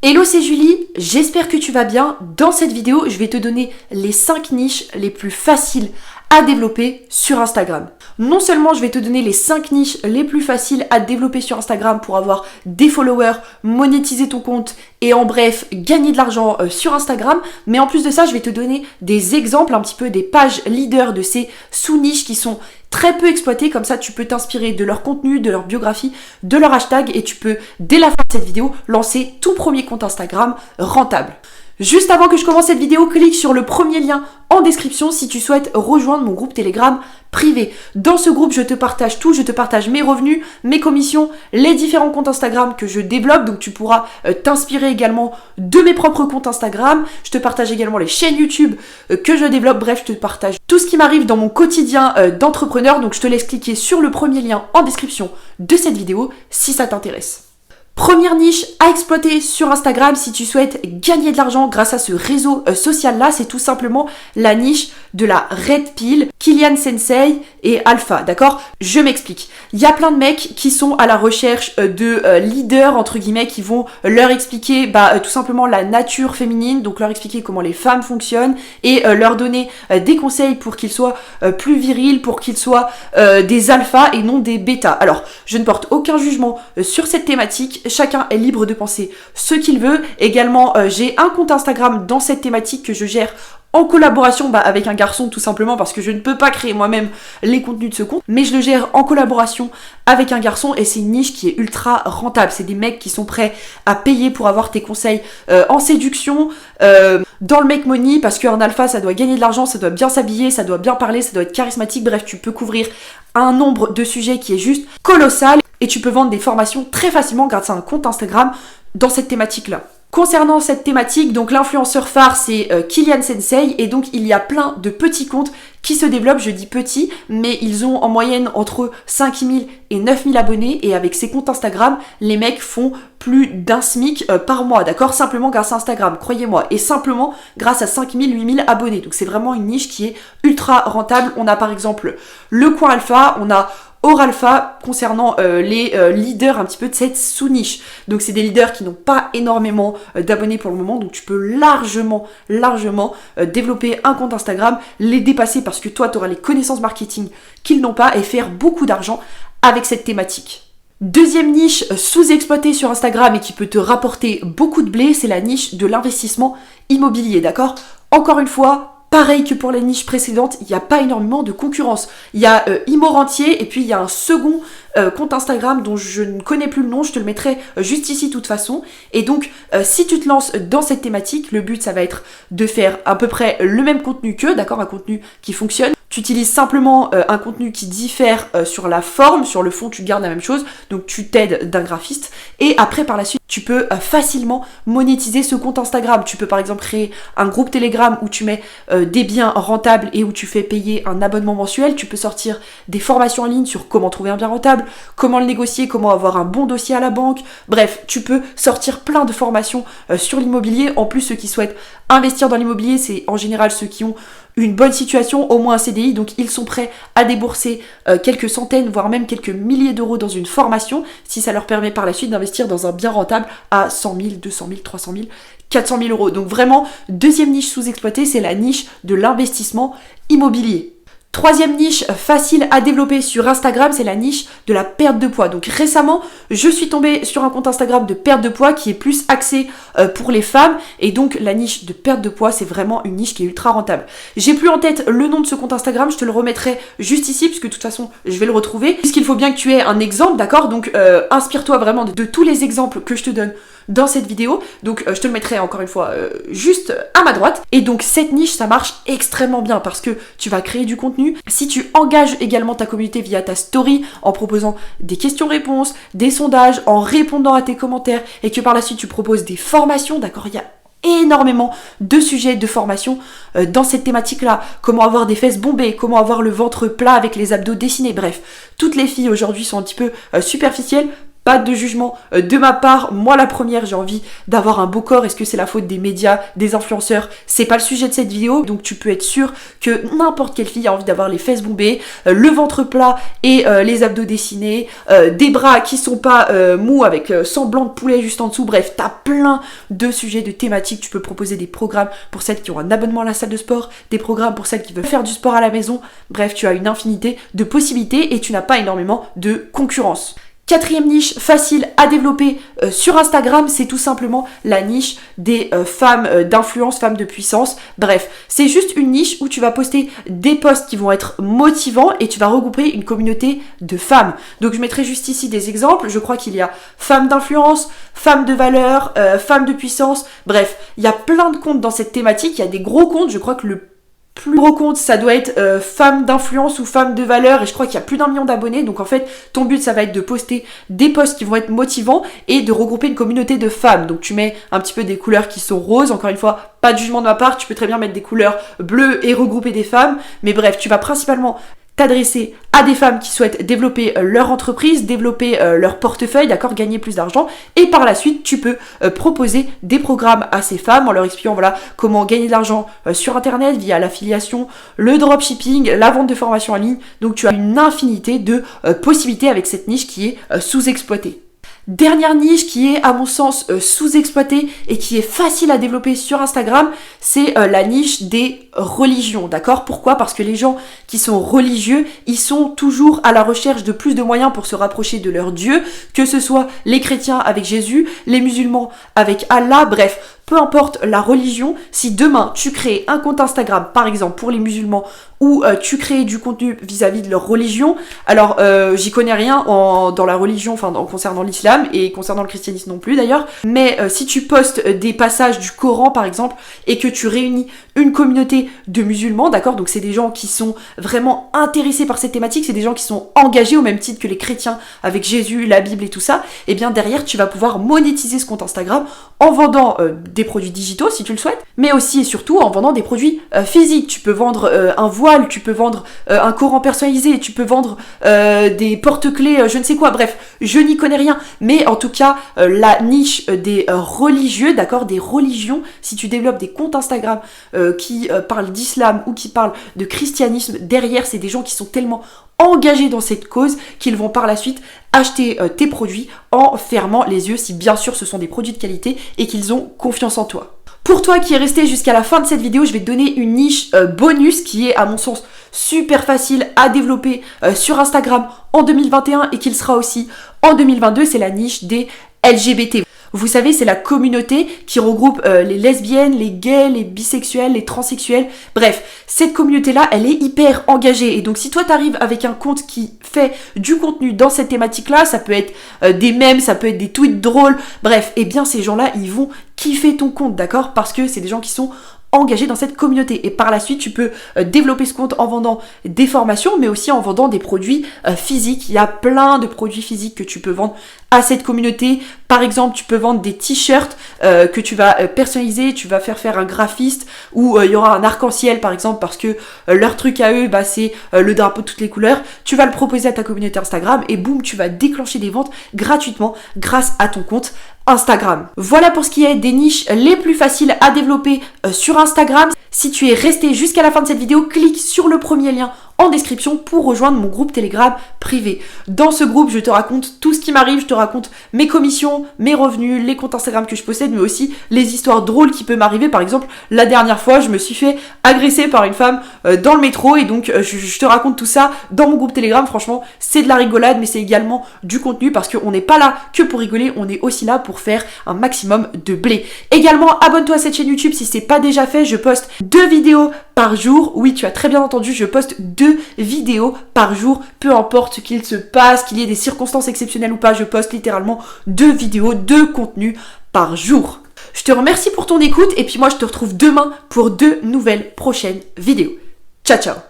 Hello, c'est Julie, j'espère que tu vas bien. Dans cette vidéo, je vais te donner les 5 niches les plus faciles à développer sur Instagram. Non seulement je vais te donner les 5 niches les plus faciles à développer sur Instagram pour avoir des followers, monétiser ton compte et en bref, gagner de l'argent sur Instagram, mais en plus de ça, je vais te donner des exemples, un petit peu des pages leaders de ces sous-niches qui sont très peu exploitées. Comme ça, tu peux t'inspirer de leur contenu, de leur biographie, de leur hashtag et tu peux, dès la fin de cette vidéo, lancer ton premier compte Instagram rentable. Juste avant que je commence cette vidéo, clique sur le premier lien en description si tu souhaites rejoindre mon groupe Telegram privé. Dans ce groupe, je te partage tout, je te partage mes revenus, mes commissions, les différents comptes Instagram que je développe, donc tu pourras t'inspirer également de mes propres comptes Instagram. Je te partage également les chaînes YouTube que je développe, bref, je te partage tout ce qui m'arrive dans mon quotidien d'entrepreneur, donc je te laisse cliquer sur le premier lien en description de cette vidéo si ça t'intéresse. Première niche à exploiter sur Instagram si tu souhaites gagner de l'argent grâce à ce réseau social-là, c'est tout simplement la niche de la Red Pill, Kylian Sensei et Alpha, d'accord? Je m'explique. Il y a plein de mecs qui sont à la recherche de leaders, entre guillemets, qui vont leur expliquer tout simplement la nature féminine, donc leur expliquer comment les femmes fonctionnent et leur donner des conseils pour qu'ils soient plus virils, pour qu'ils soient des alphas et non des bêtas. Alors, je ne porte aucun jugement sur cette thématique. Chacun est libre de penser ce qu'il veut. Également, j'ai un compte Instagram dans cette thématique que je gère en collaboration avec un garçon, tout simplement parce que je ne peux pas créer moi-même les contenus de ce compte, mais je le gère en collaboration avec un garçon et c'est une niche qui est ultra rentable. C'est des mecs qui sont prêts à payer pour avoir tes conseils en séduction, dans le make money, parce qu'un alpha ça doit gagner de l'argent, ça doit bien s'habiller, ça doit bien parler, ça doit être charismatique, bref tu peux couvrir un nombre de sujets qui est juste colossal et tu peux vendre des formations très facilement grâce à un compte Instagram dans cette thématique-là. Concernant cette thématique, donc l'influenceur phare c'est Kylian Sensei et donc il y a plein de petits comptes qui se développent, je dis petits, mais ils ont en moyenne entre 5000 et 9000 abonnés et avec ces comptes Instagram, les mecs font plus d'un SMIC par mois, d'accord? Simplement grâce à Instagram, croyez-moi, et simplement grâce à 5000, 8000 abonnés. Donc c'est vraiment une niche qui est ultra rentable. On a par exemple le coin alpha, on a Oralpha concernant les leaders un petit peu de cette sous-niche. Donc c'est des leaders qui n'ont pas énormément d'abonnés pour le moment, donc tu peux largement développer un compte Instagram, les dépasser parce que toi tu auras les connaissances marketing qu'ils n'ont pas et faire beaucoup d'argent avec cette thématique. Deuxième niche sous-exploitée sur Instagram et qui peut te rapporter beaucoup de blé, c'est la niche de l'investissement immobilier, d'accord? Encore une fois, pareil que pour les niches précédentes, il n'y a pas énormément de concurrence. Il y a Immorentier et puis il y a un second compte Instagram dont je ne connais plus le nom, je te le mettrai juste ici de toute façon. Et donc, si tu te lances dans cette thématique, le but ça va être de faire à peu près le même contenu qu'eux, d'accord, un contenu qui fonctionne. Tu utilises simplement un contenu qui diffère sur la forme, sur le fond tu gardes la même chose, donc tu t'aides d'un graphiste et après par la suite tu peux facilement monétiser ce compte Instagram. Tu peux par exemple créer un groupe Telegram où tu mets des biens rentables et où tu fais payer un abonnement mensuel. Tu peux sortir des formations en ligne sur comment trouver un bien rentable, comment le négocier, comment avoir un bon dossier à la banque. Bref, tu peux sortir plein de formations sur l'immobilier. En plus, ceux qui souhaitent investir dans l'immobilier, c'est en général ceux qui ont une bonne situation, au moins un CDI, donc ils sont prêts à débourser quelques centaines, voire même quelques milliers d'euros dans une formation, si ça leur permet par la suite d'investir dans un bien rentable à 100 000, 200 000, 300 000, 400 000 euros. Donc vraiment, deuxième niche sous-exploitée, c'est la niche de l'investissement immobilier. Troisième niche facile à développer sur Instagram, c'est la niche de la perte de poids. Donc récemment, je suis tombée sur un compte Instagram de perte de poids qui est plus axé pour les femmes. Et donc la niche de perte de poids, c'est vraiment une niche qui est ultra rentable. J'ai plus en tête le nom de ce compte Instagram, je te le remettrai juste ici, puisque de toute façon, je vais le retrouver. Puisqu'il faut bien que tu aies un exemple, d'accord? Donc inspire-toi vraiment de tous les exemples que je te donne dans cette vidéo. Donc je te le mettrai encore une fois juste à ma droite. Et donc cette niche, ça marche extrêmement bien parce que tu vas créer du contenu. Si tu engages également ta communauté via ta story en proposant des questions-réponses, des sondages, en répondant à tes commentaires et que par la suite tu proposes des formations, d'accord, il y a énormément de sujets de formation dans cette thématique-là. Comment avoir des fesses bombées, comment avoir le ventre plat avec les abdos dessinés, bref. Toutes les filles aujourd'hui sont un petit peu superficielles. Pas de jugement de ma part. Moi, la première, j'ai envie d'avoir un beau corps. Est-ce que c'est la faute des médias, des influenceurs? C'est pas le sujet de cette vidéo. Donc, tu peux être sûr que n'importe quelle fille a envie d'avoir les fesses bombées, le ventre plat et les abdos dessinés, des bras qui sont pas mous avec semblant de poulet juste en dessous. Bref, t'as plein de sujets, de thématiques. Tu peux proposer des programmes pour celles qui ont un abonnement à la salle de sport, des programmes pour celles qui veulent faire du sport à la maison. Bref, tu as une infinité de possibilités et tu n'as pas énormément de concurrence. Quatrième niche facile à développer sur Instagram, c'est tout simplement la niche des femmes d'influence, femmes de puissance. Bref, c'est juste une niche où tu vas poster des posts qui vont être motivants et tu vas regrouper une communauté de femmes. Donc je mettrai juste ici des exemples. Je crois qu'il y a femmes d'influence, femmes de valeur, femmes de puissance. Bref, il y a plein de comptes dans cette thématique. Il y a des gros comptes. Je crois que le plus gros compte, ça doit être femme d'influence ou femme de valeur, et je crois qu'il y a plus d'1 million d'abonnés. Donc en fait, ton but, ça va être de poster des posts qui vont être motivants et de regrouper une communauté de femmes. Donc tu mets un petit peu des couleurs qui sont roses. Encore une fois, pas de jugement de ma part, tu peux très bien mettre des couleurs bleues et regrouper des femmes. Mais bref, tu vas principalement t'adresser à des femmes qui souhaitent développer leur entreprise, développer leur portefeuille, d'accord, gagner plus d'argent. Et par la suite, tu peux proposer des programmes à ces femmes en leur expliquant voilà comment gagner de l'argent sur internet via l'affiliation, le dropshipping, la vente de formation en ligne. Donc tu as une infinité de possibilités avec cette niche qui est sous-exploitée. Dernière niche qui est à mon sens sous-exploitée et qui est facile à développer sur Instagram, c'est la niche des religions, d'accord? Pourquoi? Parce que les gens qui sont religieux, ils sont toujours à la recherche de plus de moyens pour se rapprocher de leur Dieu, que ce soit les chrétiens avec Jésus, les musulmans avec Allah, bref, peu importe la religion. Si demain tu crées un compte Instagram par exemple pour les musulmans ou tu crées du contenu vis-à-vis de leur religion, alors j'y connais rien dans la religion, enfin concernant l'islam et concernant le christianisme non plus d'ailleurs, mais si tu postes des passages du Coran par exemple et que tu réunis une communauté de musulmans, d'accord, donc c'est des gens qui sont vraiment intéressés par cette thématique, c'est des gens qui sont engagés au même titre que les chrétiens avec Jésus, la Bible et tout ça, et bien derrière tu vas pouvoir monétiser ce compte Instagram en vendant des produits digitaux si tu le souhaites, mais aussi et surtout en vendant des produits physiques. Tu peux vendre un voile, tu peux vendre un Coran personnalisé, tu peux vendre des porte-clés, je ne sais quoi, bref, je n'y connais rien, mais en tout cas la niche des religieux, d'accord, des religions, si tu développes des comptes Instagram qui parlent d'islam ou qui parlent de christianisme, derrière c'est des gens qui sont tellement engagés dans cette cause qu'ils vont par la suite acheter tes produits en fermant les yeux si bien sûr ce sont des produits de qualité et qu'ils ont confiance en toi. Pour toi qui est resté jusqu'à la fin de cette vidéo, je vais te donner une niche bonus qui est à mon sens super facile à développer sur Instagram en 2021 et qu'il sera aussi en 2022, c'est la niche des LGBT. Vous savez, c'est la communauté qui regroupe les lesbiennes, les gays, les bisexuels, les transsexuels. Bref, cette communauté-là, elle est hyper engagée. Et donc, si toi, t'arrives avec un compte qui fait du contenu dans cette thématique-là, ça peut être des mèmes, ça peut être des tweets drôles. Bref, eh bien, ces gens-là, ils vont kiffer ton compte, d'accord? Parce que c'est des gens qui sont engagés dans cette communauté. Et par la suite, tu peux développer ce compte en vendant des formations, mais aussi en vendant des produits physiques. Il y a plein de produits physiques que tu peux vendre à cette communauté. Par exemple, tu peux vendre des t-shirts que tu vas personnaliser, tu vas faire un graphiste où il y aura un arc-en-ciel par exemple parce que leur truc à eux, bah, c'est le drapeau de toutes les couleurs. Tu vas le proposer à ta communauté Instagram et boum, tu vas déclencher des ventes gratuitement grâce à ton compte Instagram. Voilà pour ce qui est des niches les plus faciles à développer sur Instagram. Si tu es resté jusqu'à la fin de cette vidéo, clique sur le premier lien en description pour rejoindre mon groupe Telegram privé. Dans ce groupe, je te raconte tout ce qui m'arrive, je te raconte mes commissions, mes revenus, les comptes Instagram que je possède, mais aussi les histoires drôles qui peuvent m'arriver. Par exemple, la dernière fois, je me suis fait agresser par une femme dans le métro et donc je te raconte tout ça dans mon groupe Telegram. Franchement, c'est de la rigolade, mais c'est également du contenu parce qu'on n'est pas là que pour rigoler, on est aussi là pour faire un maximum de blé. Également, abonne-toi à cette chaîne YouTube si c'est pas déjà fait, je poste 2 vidéos par jour. Oui, tu as très bien entendu, je poste 2 vidéos par jour, peu importe ce qu'il se passe, qu'il y ait des circonstances exceptionnelles ou pas, je poste littéralement 2 vidéos, 2 contenus par jour. Je te remercie pour ton écoute et puis moi je te retrouve demain pour 2 nouvelles prochaines vidéos. Ciao ciao.